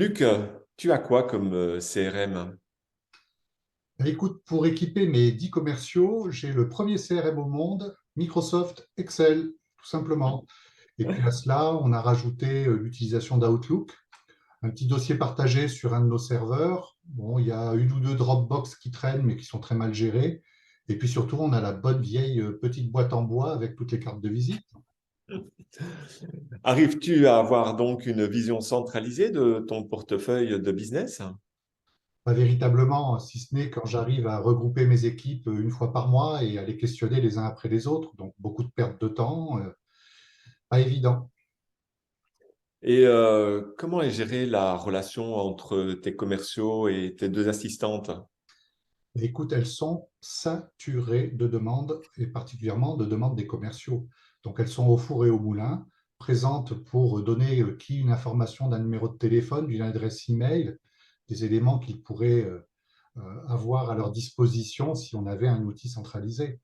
Luc, tu as quoi comme CRM? Écoute, pour équiper mes 10 commerciaux, j'ai le premier CRM au monde, Microsoft Excel, tout simplement. Et puis à cela, on a rajouté l'utilisation d'Outlook, un petit dossier partagé sur un de nos serveurs. Bon, il y a une ou deux Dropbox qui traînent, mais qui sont très mal gérées. Et puis surtout, on a la bonne vieille petite boîte en bois avec toutes les cartes de visite. Arrives-tu à avoir donc une vision centralisée de ton portefeuille de business? Pas véritablement, si ce n'est quand j'arrive à regrouper mes équipes une fois par mois et à les questionner les uns après les autres. Donc beaucoup de pertes de temps, pas évident. Et comment est gérée la relation entre tes commerciaux et tes deux assistantes? Écoute, elles sont saturées de demandes, et particulièrement de demandes des commerciaux. Donc, elles sont au four et au moulin, présentes pour donner qui une information d'un numéro de téléphone, d'une adresse email, des éléments qu'ils pourraient avoir à leur disposition si on avait un outil centralisé.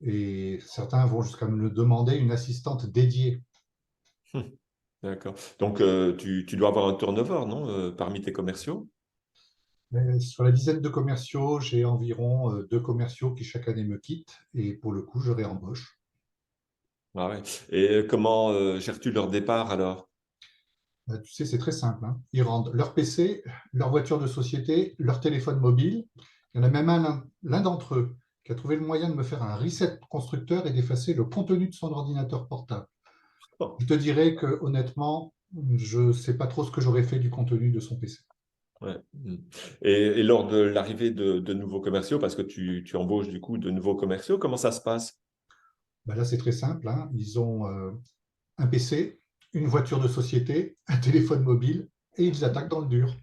Et certains vont jusqu'à me demander une assistante dédiée. Hum, D'accord. Donc, tu dois avoir un turnover, non, parmi tes commerciaux? Mais sur la dizaine de commerciaux, j'ai environ deux commerciaux qui chaque année me quittent et pour le coup, je réembauche. Ah ouais. Et comment gères-tu leur départ alors? Tu sais, c'est très simple, hein. Ils rendent leur PC, leur voiture de société, leur téléphone mobile. Il y en a même l'un d'entre eux qui a trouvé le moyen de me faire un reset constructeur et d'effacer le contenu de son ordinateur portable. Je te dirais que honnêtement, je ne sais pas trop ce que j'aurais fait du contenu de son PC. Ouais. Et lors de l'arrivée de nouveaux commerciaux, parce que tu embauches du coup de nouveaux commerciaux, comment ça se passe? Ben là, c'est très simple, hein. Ils ont un PC, une voiture de société, un téléphone mobile et ils attaquent dans le dur.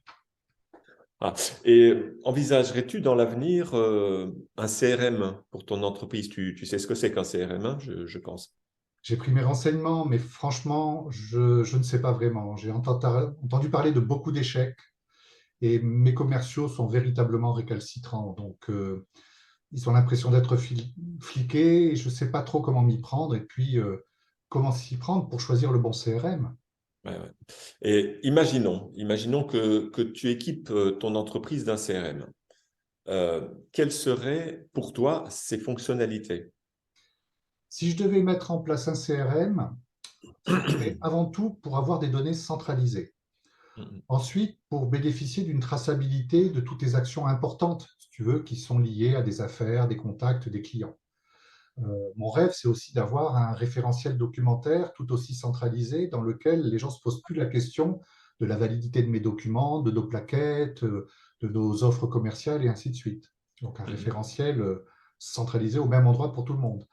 Ah. Et envisagerais-tu dans l'avenir un CRM pour ton entreprise? Tu sais ce que c'est qu'un CRM, hein, je pense. J'ai pris mes renseignements, mais franchement, je ne sais pas vraiment. J'ai entendu parler de beaucoup d'échecs. Et mes commerciaux sont véritablement récalcitrants. Donc, ils ont l'impression d'être fliqués et je ne sais pas trop comment m'y prendre. Et puis, comment s'y prendre pour choisir le bon CRM. Ouais, ouais. Et imaginons que tu équipes ton entreprise d'un CRM. Quelles seraient pour toi ses fonctionnalités? Si je devais mettre en place un CRM, ce serait avant tout pour avoir des données centralisées. Ensuite, pour bénéficier d'une traçabilité de toutes les actions importantes, si tu veux, qui sont liées à des affaires, des contacts, des clients. Mon rêve, c'est aussi d'avoir un référentiel documentaire tout aussi centralisé dans lequel les gens ne se posent plus la question de la validité de mes documents, de nos plaquettes, de nos offres commerciales et ainsi de suite. Donc un référentiel centralisé au même endroit pour tout le monde.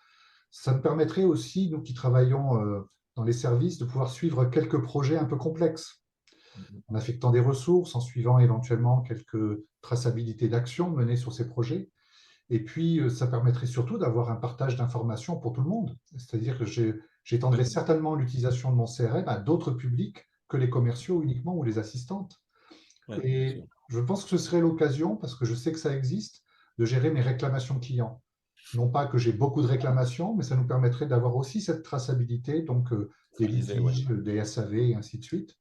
Ça me permettrait aussi, nous qui travaillons dans les services, de pouvoir suivre quelques projets un peu complexes, en affectant des ressources, en suivant éventuellement quelques traçabilités d'actions menées sur ces projets. Et puis, ça permettrait surtout d'avoir un partage d'informations pour tout le monde. C'est-à-dire que j'étendrai Ouais, certainement l'utilisation de mon CRM à d'autres publics que les commerciaux uniquement ou les assistantes. ouais, bien Et sûr. je pense que ce serait l'occasion, parce que je sais que ça existe, de gérer mes réclamations clients. Non pas que j'ai beaucoup de réclamations, mais ça nous permettrait d'avoir aussi cette traçabilité, donc des Centralisé, ouais. litiges, des SAV et ainsi de suite.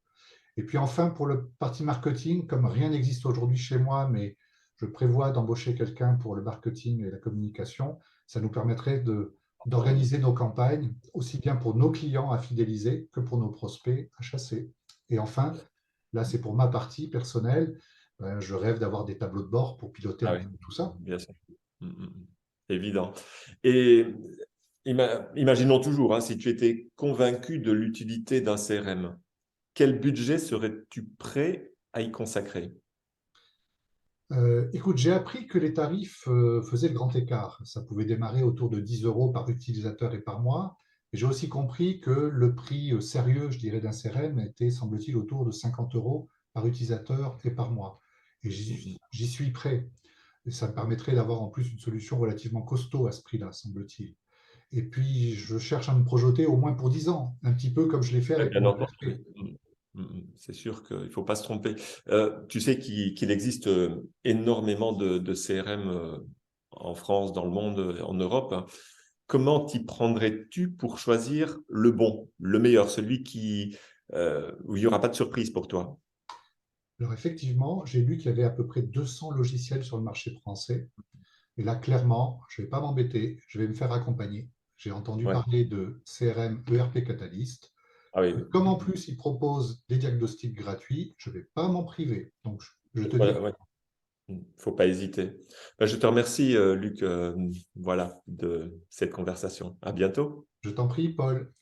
Et puis enfin, pour le parti marketing, comme rien n'existe aujourd'hui chez moi, mais je prévois d'embaucher quelqu'un pour le marketing et la communication, ça nous permettrait d'organiser nos campagnes, aussi bien pour nos clients à fidéliser que pour nos prospects à chasser. Et enfin, là c'est pour ma partie personnelle, je rêve d'avoir des tableaux de bord pour piloter Ah un oui, peu tout ça. bien sûr. Évident. Et imaginons toujours, hein, si tu étais convaincu de l'utilité d'un CRM, quel budget serais-tu prêt à y consacrer? Écoute, j'ai appris que les tarifs faisaient le grand écart. Ça pouvait démarrer autour de 10 euros par utilisateur et par mois. Et j'ai aussi compris que le prix sérieux, je dirais, d'un CRM était, semble-t-il, autour de 50 euros par utilisateur et par mois. Et j'y suis prêt. Et ça me permettrait d'avoir en plus une solution relativement costaud à ce prix-là, semble-t-il. Et puis, je cherche à me projeter au moins pour 10 ans, un petit peu comme je l'ai fait Ouais, avec bien mon entendu. ERP. C'est sûr qu'il ne faut pas se tromper. Tu sais qu'il existe énormément de CRM en France, dans le monde, en Europe, hein. Comment t'y prendrais-tu pour choisir le bon, le meilleur, celui où il n'y aura pas de surprise pour toi? Alors effectivement, j'ai lu qu'il y avait à peu près 200 logiciels sur le marché français. Et là, clairement, je ne vais pas m'embêter, je vais me faire accompagner. J'ai entendu Ouais. parler de CRM ERP Catalyst. Ah oui. Comme en plus, ils proposent des diagnostics gratuits, je ne vais pas m'en priver. Donc, je te dis, Ouais, ouais. Faut pas hésiter. Ben, je te remercie, Luc, voilà, de cette conversation. À bientôt. je t'en prie, Paul.